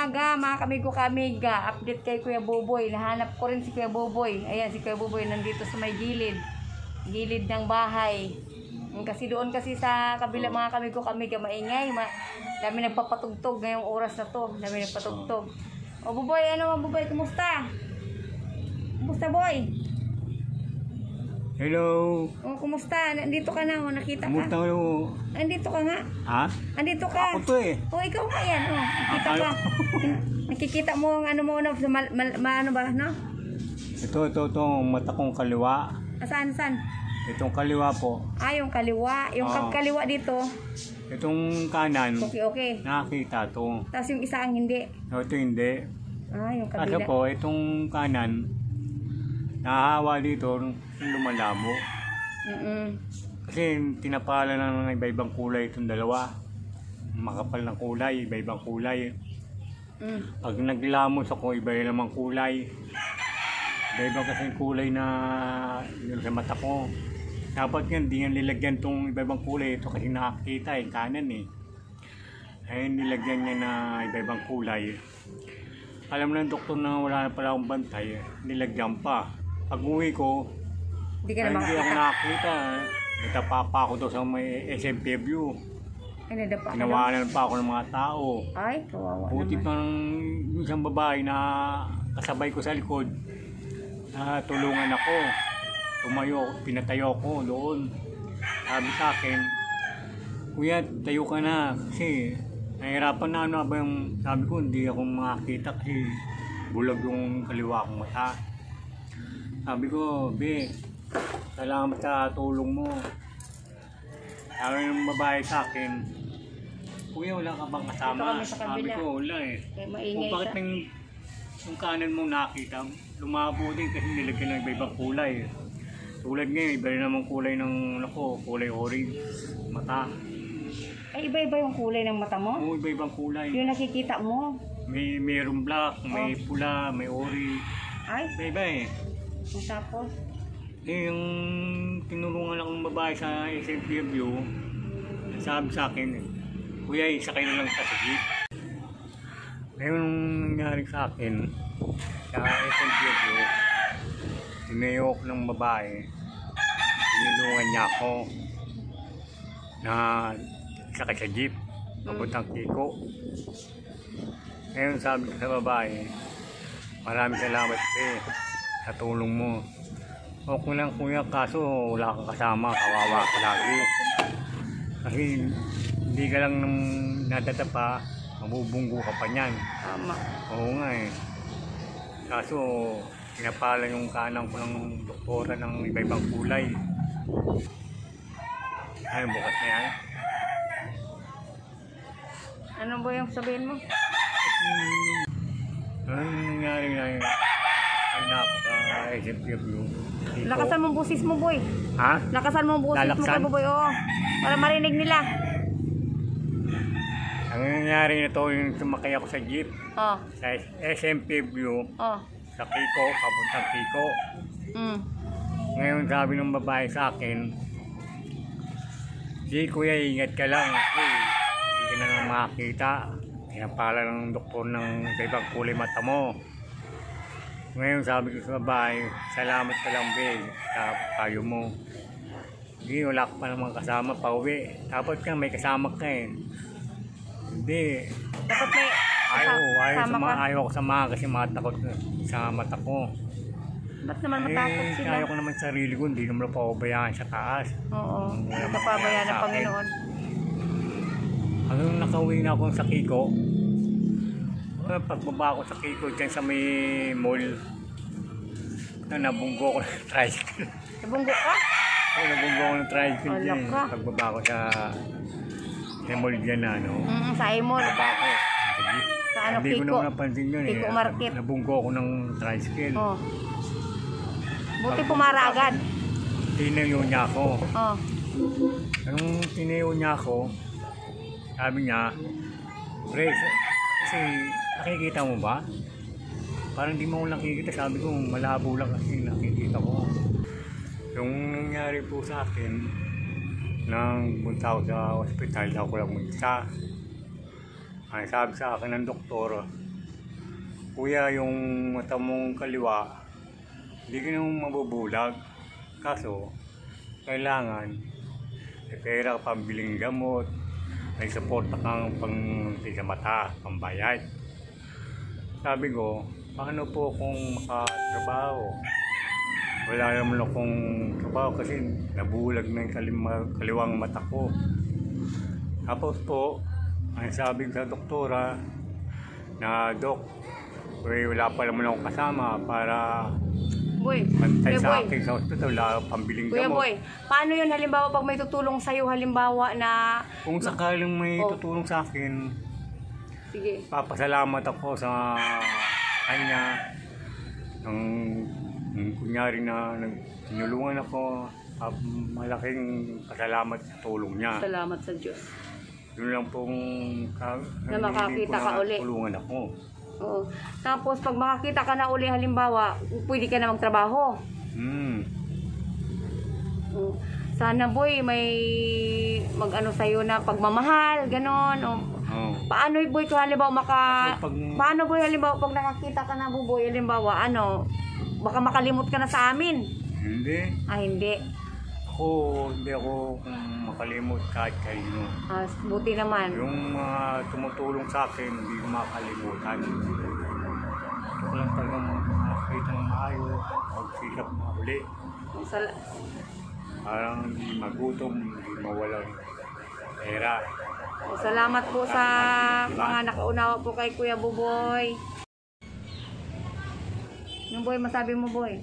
umaga mga kamigo-kamiga. Update kay Kuya Buboy. Nahanap ko rin si Kuya Buboy. Ayan si Kuya Buboy nandito sa may gilid. Gilid ng bahay. Kasi doon kasi sa kabila mga kamigo-kamiga maingay. Dami nagpapatugtog ngayong oras na to. Dami nagpatugtog. O Buboy, ano Buboy? Kumusta? Kumusta boy? Hello. O kumusta? Nandito ka na o nakita ka? Kumusta mo? Andito ka nga. Ha? Andito ka. Ako to eh. O ikaw nga yan. O, nakita ka. Nakikita mo ang ano mo na sa ano ba, no? Ito, mata kong kaliwa. Saan? Itong kaliwa po. Yung kaliwa. Yung kaliwa dito. Itong kanan. Okay. Nakakita to. Tapos yung isa ang hindi. Ito hindi. Yung Kasi kabila. po, itong kanan, nahahawa dito, lumalabo. Kasi tinapala ng iba-ibang kulay itong dalawa. Makapal ng kulay, iba-ibang kulay. Pag naglamos ako, iba namang kulay. Iba-ibang kasi kulay na yun sa mata ko. Dapat nga, di nga nilagyan itong iba-ibang kulay. Ito kasi nakakita kanan Ay nilagyan niya na iba-ibang kulay. Alam ng doktor na wala na pala akong bantay, nilagyan pa. Pag uwi ko, Hindi ka na hindi ako makakita. nakakita. Natapa pa ako doon sa may SMP view. Ay, nadapa ka daw. Tinawanan pa ako ng mga tao. Ay, kawawa Buti naman. pang isang babae na kasabay ko sa likod. Tulungan ako. Pinatayo ko doon. Sabi sa akin, Kuya, tayo ka na. Kasi nahihirapan na ano ba yung sabi ko, hindi ako makakita kasi bulag yung kaliwa kong mata. Sabi ko, Be, salamat sa tulong mo. Sabi ng babae sa akin, Kuya, wala ka bang kasama? Dito kami sa kabila. Sabi ko, wala Kaya maingay Kung bakit siya. yung kanan mo nakita, lumabo din kasi nilagyan ng iba-ibang kulay. Tulad ngayon, iba rin namang kulay ng kulay orange, mata. Ay, iba-iba yung kulay ng mata mo? Oo, iba-ibang kulay. Yung nakikita mo? Mayroong black, may pula, may orange. Ay, Iba-iba tapos? yung tinulungan akong babae sa SMPW, sabi sa akin, Kuya, isakay na lang sa jeep. Ngayon nangyari sa akin, sa SMPW, tinayok ng babae, tinulungan niya ako na sakay sa jeep, papuntang Kiko. Ngayon sabi ko sa babae, maraming salamat sa tulong mo. Okay lang kuya, kaso wala kang kasama, kawawa ka lagi. Kasi hindi ka lang nadatapa, mabubunggo ka pa niyan. Tama. Oo nga Kaso pinapala yung kanan ko ng doktora ng iba-ibang kulay. Ay, bukas na yan. Ano ba yung sabihin mo? Anong nangyari na yun? Ay, napaka-SMPW. Lakasan mo ang busis mo, boy. Ha? Lakasan mo ang busis mo, Lalaksan? kay boy. Oo. Para marinig nila. Ang nangyari na to, yung sumakay ako sa jeep, Oh. sa SMPW, Oh. sa Kiko, papuntang Kiko. Ngayon sabi ng babae sa akin, si Kuya, ingat ka lang. Hindi ka na lang makakita. Pinapala ng doktor ng ibang kulay mata mo. Ngayon sabi ko sa babae, salamat ka lang, Be, sa payo mo. Hindi, wala ka pa namang kasama pa uwi. Dapat ka, may kasama ka Hindi. Dapat may kasama ka. Ayaw ko samahan kasi matakot sa mata ko. Ba't naman matakot sila? Ayaw ko naman sarili ko, hindi naman pababayaan sa taas. Oo. Hindi ka pabayaan ng Panginoon. Hanggang nakauwi na ako sa Kiko, pagbaba ko sa Kiko dyan sa may mall, nabunggo ko ng tricycle. Nabunggo ka? Oo, nabunggo ko ng tricycle dyan. Alak ka. Pagbaba ko sa mall dyan na Sa Imol. Pagbaba ko. Sa ano, Hindi ko Kiko? naman napansin yun Kiko Market. Nabunggo ko ng tricycle. Oh. Buti pumara agad. Tinayo niya ako. Oh. Nung tinayo niya ako, sabi niya, Pre, kasi nakikita mo ba? Parang di mo ko nakikita. Sabi ko, malabo lang kasi nakikita ko. Yung nangyari po sa akin, nang punta ako sa ospital, ako lang mag-isa. Ay, sabi sa akin ng doktor, kuya, yung mata mong kaliwa, hindi ka naman mabubulag. Kaso, kailangan may pera pambiling gamot, may suporta kang pang sa mata, pambayad. Sabi ko, paano po kung makatrabaho? Wala naman akong trabaho kasi nabulag na yung kaliwang mata ko. Tapos po, ang sabi sa doktora na, Dok, wala pa naman akong kasama para Boy, pantay Kuya sa Boy, akin sa hospital, wala pambiling Kuya gamot. Boy, paano yun halimbawa pag may tutulong sa'yo, halimbawa na, Kung sakaling may Oh. tutulong sa akin, sige, papasalamat ako sa kanya. Kunyari na tinulungan ako, malaking pasalamat sa tulong niya. salamat sa Diyos. Yun lang pong Na makakita ka uli. tulungan ako. Oo. Tapos pag makakita ka na uli halimbawa, pwede ka na magtrabaho. Oo. Sana boy may mag-ano sa'yo na pagmamahal, ganon. O, Oh. paano boy kung halimbawa Kasi pag- paano boy halimbawa pag nakakita ka na buboy halimbawa ano, baka makalimot ka na sa amin. Hindi. Hindi. Hindi ako makalimot kahit kanino. Buti naman. Yung mga tumutulong sa akin, hindi ko makalimutan. Gusto ko lang talagang makakita ng maayos, magsikap na uli. Sal- Parang hindi magutom, hindi mawalang pera. Salamat po sa mga nakaunawa po kay Kuya Buboy. Yung boy, masabi mo boy?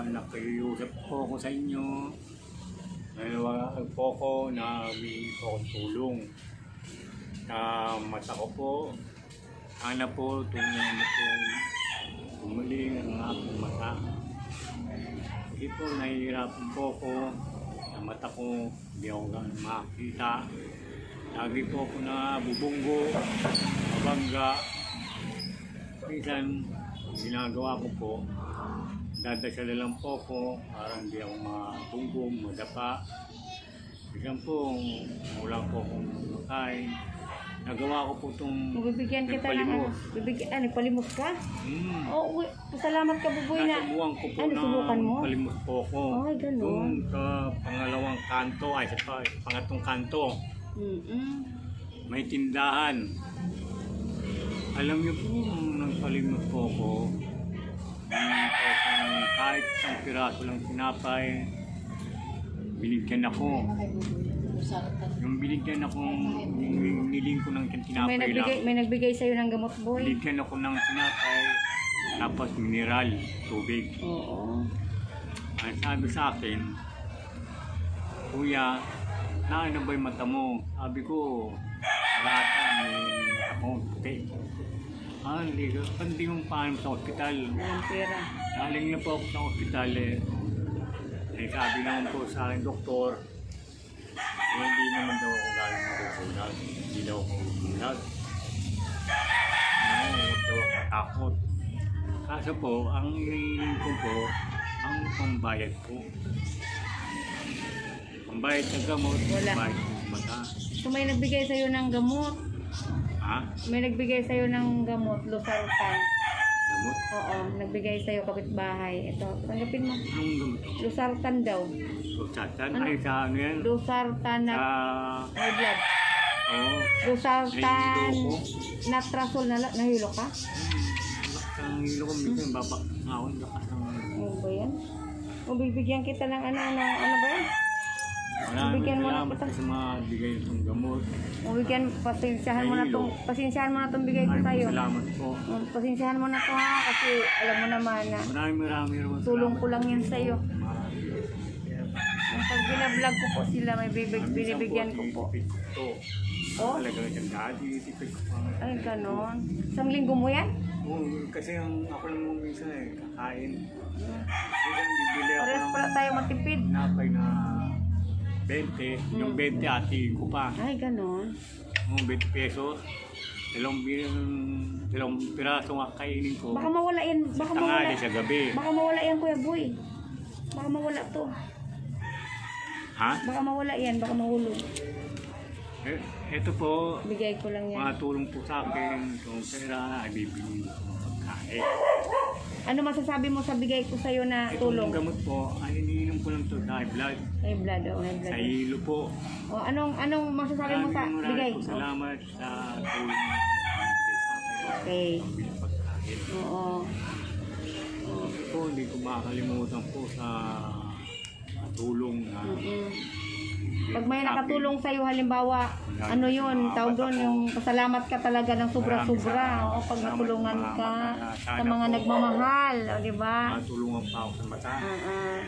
Nakiusap po ako sa inyo. Nanawagan po ako na humingi po akong tulong. Mata ko po, sana po tulungan mo po bumalik ang aking mata. Kasi po nahihirapan po ako sa mata ko, hindi ako gano'n makakita. Lagi po ako na bubunggo, mabangga. Minsan, ginagawa ko po, dadasal lang po ako para hindi ako mabunggong, madapa. Minsan po, wala po akong makain. Nagawa ko po itong Bibigyan kita ng ano? Nagpalimos ka? Oo, salamat ka Buboy na. Nasubukan ko po subukan mo? palimos po ako. Ay, ganun. Doon sa pangalawang kanto, sa pangatong kanto, may tindahan. Alam niyo po, nagpalimos po ako. Kahit isang piraso lang sinapay, binigyan ako. Yung binigyan ako, yung niling ko ng tinapay lang. May nagbigay sa'yo ng gamot boy? Binigyan ako ng tinapay, tapos mineral, tubig. Oo. Ang sabi sa akin, Kuya, ano ba yung mata mo? Sabi ko, rata, may mata ko, puti. Hindi mo paano sa ospital. Walang pera. Galing na po ako sa ospital sabi naman po sa akin, doktor, hindi naman daw ako galing magugulag. Hindi daw ako magugulag. Huwag daw ako takot. Kaso po, ang hinihiling ko po, ang pambayad po. Pambayad sa gamot, Wala. pambayad sa mata. So may nagbigay sa'yo ng gamot? Ha? May nagbigay sa'yo ng gamot, Losartan. Gamot? Oo, nagbigay sa'yo kapitbahay. Ito, tanggapin mo. Anong gamot? Losartan daw. Lusatan? Ano? Ay, sa ano yan? Losartan na high blood. Oo. Losartan Nahihilo ko. natrasol na nahilo ka? Ang hilo ko minsan, babak nga ako, lakas ng... Ano ba yan? O bibigyan kita ng ano ba yan? Maraming Bigyan mo na salamat kita. sa mga bigay ng gamot. O bigyan, pasensyahan mo na itong bigay ko Maraming sa'yo. salamat po. Pasensyahan mo na to ha, kasi alam mo naman na Maraming tulong ko lang yan sa'yo. Maraming Pag binablog ko po sila, may binibigyan ko po. Ito. Oh? Talaga siyang dati, tipid ko pa. Ay, ganon. Isang linggo mo yan? Oo, kasi ako lang minsan kakain. Minsan bibili ako Pares ng pala tayo matipid. napay na 20. Yung 20 ati ko pa. Ay, ganon. 20 pesos. Dalawang piraso nga kainin ko. Baka mawala yan. Baka mawala. Tangali sa gabi. Baka mawala yan, Kuya Boy. Baka mawala to. Ha? Baka mawala yan. Baka mahulog. Ito po, Bigay ko lang yan. mga tulong po sa akin. Itong pera, ay bibili ko ng pagkain. Ano masasabi mo sa bigay ko sa'yo na Itong tulong? gamot po, ay iniinom ko lang ito sa high blood. High blood, oh, high blood. Sa hilo po. O, anong masasabi mo sa bigay? po Oh, salamat sa tulong na binigay sa akin. okay. Pambili pagkain. Oo. Ito po, hindi ko makakalimutan po sa tulong na Pag may nakatulong sa'yo, halimbawa, ano yun, tawag doon, yung pasalamat ka talaga ng sobra-sobra. O, pag natulungan ka sa mga nagmamahal, o, di ba? matulungan pa ako sa mata. Ah.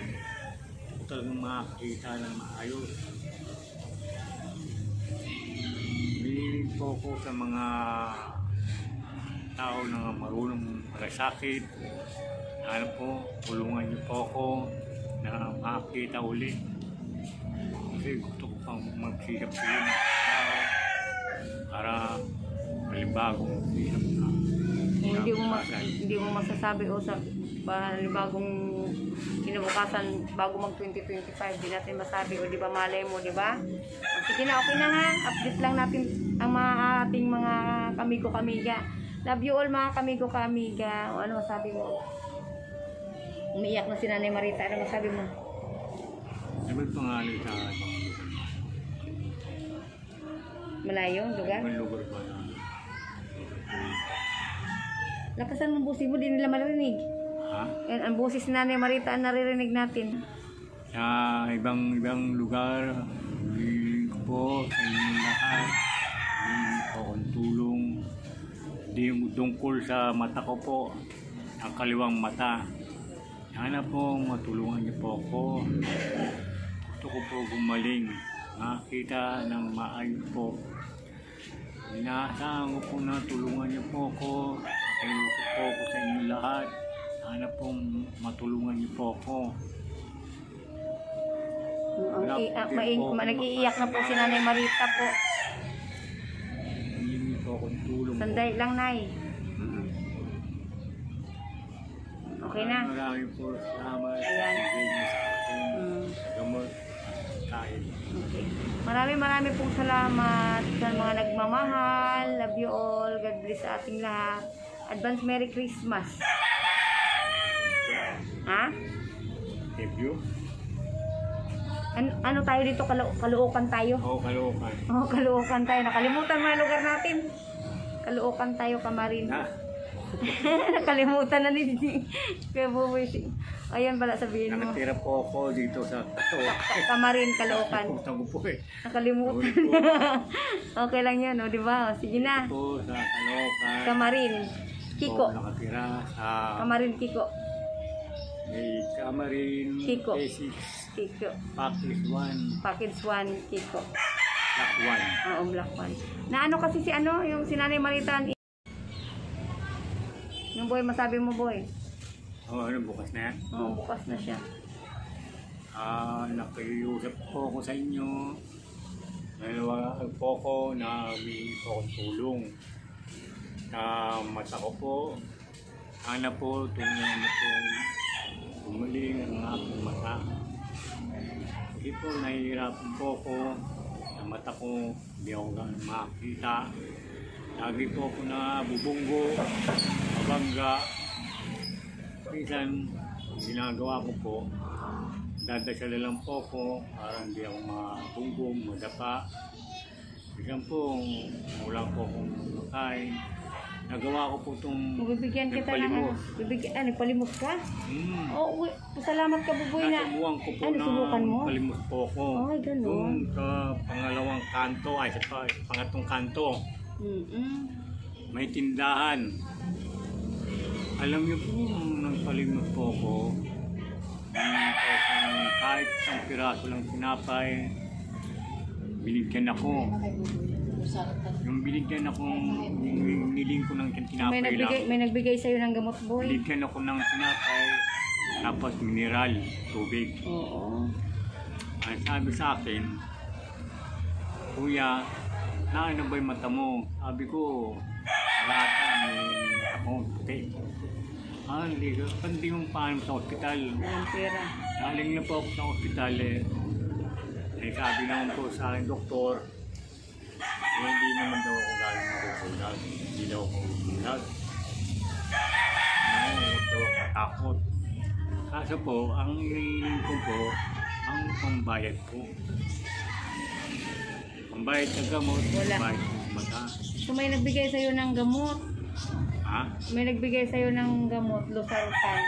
Ito talagang makakita ng maayos. Humiling po ako sa mga tao na marunong malasakit. Ano po, tulungan niyo po ako na makakita uli. Kasi gusto ko pang magsilap-silap ng tao para malibagong silap na. Hindi mo masasabi o sa bagong kinabukasan bago mag 2025 di natin masabi o di ba malay mo di ba? Sige na, okay na ha, update lang natin ang mga ating mga kamigo kamiga. Love you all mga kamigo kamiga. O ano masabi mo? Umiiyak na si Nanay Marita, ano masabi mo? Ano ba pangalan sa ibang lugar? Malayo lugar? Ibang lugar ba na? Lakasan mo busis mo, di nila marinig. Ha? Yan, ang busis ni Nanay Marita ang naririnig natin. Sa ibang lugar, hindi ko po sa inyo lahat. Hindi po akong tulong. Hindi tungkol sa mata ko po, ang kaliwang mata. Sana po matulungan niyo po ako. Gusto ko po gumaling, makita ng maayos po. Inaasahan ko po na tulungan niyo po ako. Ayusin po ako sa inyo lahat. Sana po matulungan niyo po ako. Nag-iiyak na po si Nanay Marita po. Hindi po akong tulong. Sandali lang, Nay. Okay na. Maraming po salamat. Ayan. Bigay niyo sa akin. Mm. Gamot. Kain. Okay. Marami pong salamat sa mga nagmamahal. Love you all. God bless sa ating lahat. Advance Merry Christmas. Ha? Thank you. Ano tayo dito? Kaluokan tayo? Oo, Caloocan. Oo, Kaluokan tayo. Nakalimutan mo yung lugar natin. Kaluokan tayo, Kamarin. Na. Nakalimutan na ni Kuya Buboy. Ayan pala sabihin mo. Nakatira po ako dito sa Kamarin, Caloocan. Pupunta ko po eh. Nakalimutan. Okay lang yun, o, di ba? O, sige na. Po sa Caloocan. Kamarin. Kiko. Po nakatira sa Kamarin, Kiko. may Camarin. Kiko. A6. Kiko. Package 1. Package 1, Kiko. Block 1. Oo, Black 1. Na ano kasi si ano, yung si Nanay Marita. Yung boy, masabi mo boy. Oh, ano bukas na yan? Oo, bukas na siya. Nakiusap po ako sa inyo. Dalawa po ako na humingi po akong tulong. Mata ko po. Sana po tulungan mo po gumaling ang aking mata. Kasi po nahihirapan po ako sa mata ko. Hindi ako gano'ng makakita. Lagi po ako na bubunggo, mabangga. Minsan, ginagawa ko po, dadasal lang po ako para hindi ako mabunggong, madapa. Minsan po, wala po akong makain. Nagawa ko po itong Bibigyan kita ng ano. Nagpalimos ka? Oo, salamat ka Buboy na. Nasubukan ko po Ano, subukan mo? palimos po ako. Ay, ganun. Doon sa pangalawang kanto, ay sa pangatong kanto. May tindahan. Alam niyo po, nagpalimot po ako. Kahit isang piraso lang tinapay, binigyan ako. Yung binigyan ako, yung niling ko ng tinapay lang. May nagbigay sa'yo ng gamot boy? Binigyan ako ng tinapay, tapos mineral, tubig. Oo. Ang sabi sa akin, Kuya, na ano ba yung mata mo? Sabi ko, wala ka, may akong puti. Hindi mo paano sa ospital. Walang pera. Galing na po ako sa ospital eh. Sabi naman po sa akin, doktor, hindi naman daw ako galing magugulag. Hindi daw ako magugulag. Huwag daw ako takot. Kaso po, ang hinihiling ko po, ang pambayad po. Pambayad sa gamot, Wala. pambayad sa mata. So may nagbigay sa'yo ng gamot. Ha? May nagbigay sa'yo ng gamot, Losartan.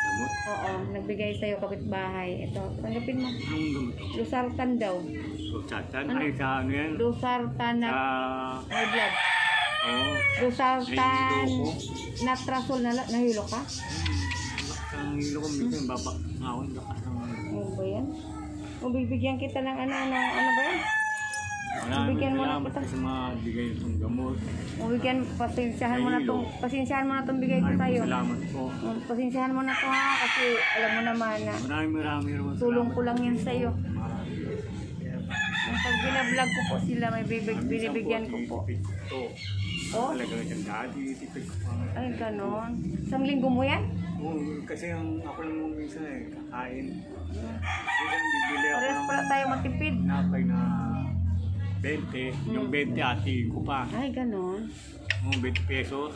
Gamot? Oo, nagbigay sa'yo kapitbahay. Ito, tanggapin mo. Anong gamot to? Losartan daw. Sultatan? Ano? Ay, sa ano yan? Losartan na Sa... high blood. Oo. Losartan Nahihilo ko. natrasol na nahilo ka? Ang hilo ko minsan, babak na ako. Lakas ng... Ano ba yan? O bibigyan kita ng ano ba yan? Maraming Bigyan mo na salamat kita. sa mga bigay itong gamot. O bigyan, pasensyahan mo na itong bigay ko Maraming sa'yo. salamat po. Pasensyahan mo na to ha, kasi alam mo naman na Maraming tulong ko lang yan sa'yo. Maraming. Pag binablog ko po sila, may binibigyan ko po. Ito. Oh? Talagang siyang dati, tipid ko pa. Ay, ganon. Isang linggo mo yan? Oo, kasi ako lang mong minsan kakain. Minsan bibili ako Parehas ng pala tayo matipid. napay na 20. Yung 20 atiin ko pa. Ay, ganon. 20 pesos.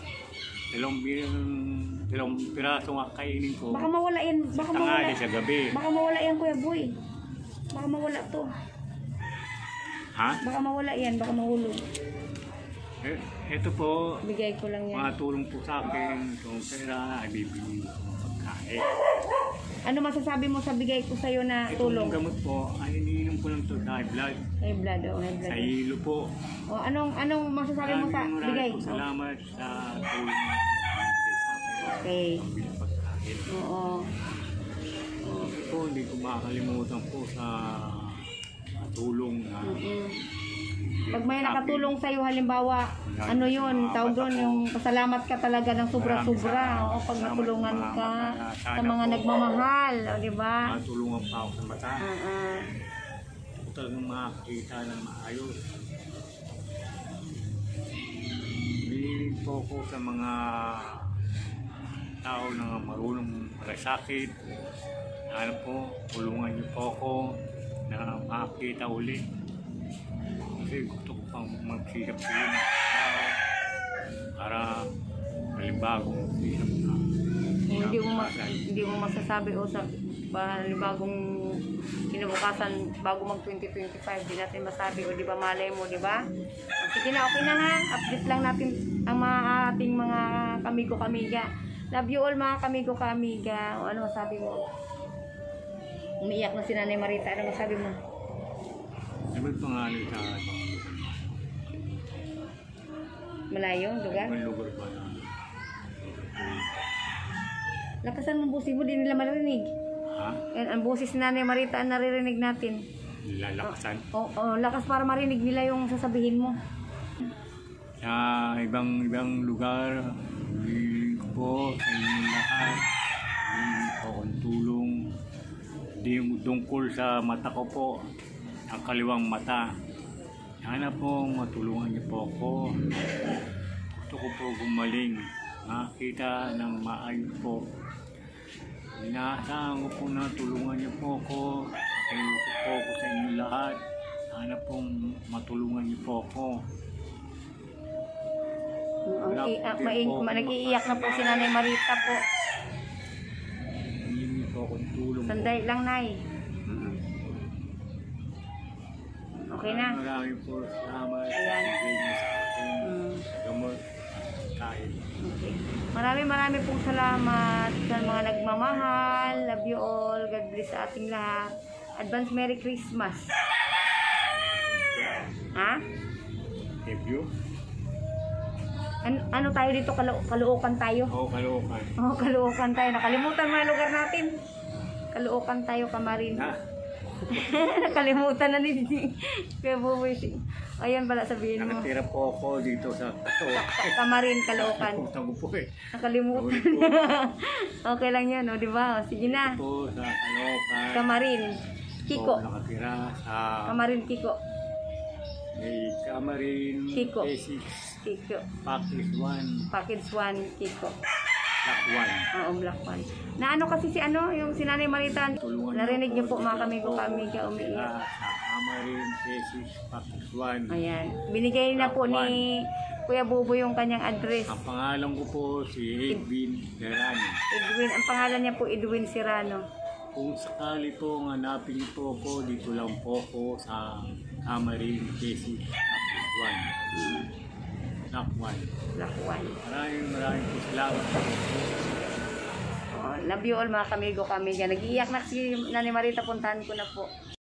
Dalawang piraso nga kainin ko. Baka mawala yan. Baka mawala. Tangali sa gabi. Baka mawala yan, Kuya Boy. Baka mawala to. Ha? Baka mawala yan. Baka mahulog. Ito po, Bigay ko lang yan. mga tulong po sa akin. Itong pera, ay bibili ko ng pagkain. Ano masasabi mo sa bigay ko sa'yo na tulong? Itong gamot po, ay iniinom ko lang ito sa high blood. High blood, oh, high Sa blood. hilo po. O, anong masasabi mo sa bigay? Maraming Oh, salamat sa tulong na binigay sa akin. okay. Pambili ng pagkain. Oo. Ito, hindi ko makakalimutan po sa tulong na Pag may nakatulong sa'yo, halimbawa, ano yun, tawag doon, yung pasalamat ka talaga ng sobra-sobra. O, pag natulungan ka sa mga nagmamahal, o, di ba? matulungan pa ako sa mata. Ah. Ito talagang makakita ng maayos. Bililing po ako sa mga tao na marunong malasakit. Ano po, tulungan niyo po ako na makakita uli. Kasi gusto ko pang magsisip sila ng tao para malibagong hirap na. Hindi mo masasabi o sa bagong kinabukasan bago mag 2025 di natin masabi o di ba malay mo di ba? Sige na, okay na nga, update lang natin ang mga ating mga kamigo kamiga. Love you all mga kamigo kamiga. O ano masabi mo? Umiiyak na si Nanay Marita, ano masabi mo? Ano ba pangalan sa ibang lugar? Malayo lugar? Ibang lugar ba na? Lakasan mo busi mo, di nila marinig. Ha? Yan, ang busis ni Nanay Marita ang naririnig natin. Lalakasan? O, lakas para marinig nila yung sasabihin mo. Sa ibang lugar, humiling ko po sa inyong lahat. Humiling po akong tulong. Hindi tungkol sa mata ko po, ang kaliwang mata. Sana po matulungan niyo po ako. Gusto ko po gumaling, makita ng maayos po. Inaasahan ko po na tulungan niyo po ako. Kayo po ako sa inyong lahat. Sana po matulungan niyo po ako. Nag-iiyak na po si Nanay Marita po. Hihingi po akong tulong. Sandali lang, Nay. Okay na. Maraming po salamat. Ayan. Bigay niyo sa akin. Mm. Sa gamot. Kain. Okay. Marami pong salamat sa mga nagmamahal. Love you all. God bless sa ating lahat. Advance Merry Christmas. Ha? Thank you. Ano tayo dito? Kaluokan tayo? Oo, Caloocan. Oo, Kaluokan tayo. Nakalimutan mo yung lugar natin. Kaluokan tayo, Kamarin. Ha? Nakalimutan na ni Kuya Buboy. Ayan pala sabihin mo. Nakatira po ako dito sa Caloocan. Kamarin, Caloocan. Nakalimutan ko po eh. Nakalimutan. Okay lang yan, o, di ba? O, sige na. Po sa Caloocan. Kamarin. Kiko. Po nakatira sa Kamarin, Kiko. may Kamarin Kiko. K6 Kiko. Package 1 Package 1, Kiko. Black 1. Oo, Black 1. Na ano kasi si ano, yung si Nanay Marita. Tulungan Narinig niyo po ako mga dito kamigo po kami ka umiiyak. sa Amarin, Tesis, Pakiswan. Ayan. Binigay na po ni Kuya Buboy yung kanyang address. Ang pangalan ko po si Edwin Serrano. Edwin, ang pangalan niya po Edwin Serrano. Kung sakali po hanapin niyo po ako, dito lang po ako sa Amarin, Tesis, Pakiswan. Lakwan. Lakwan. Maraming po salamat. Oh, love you all mga kamigo kami dyan. Nag-iiyak na si Nani Marita, puntahan ko na po.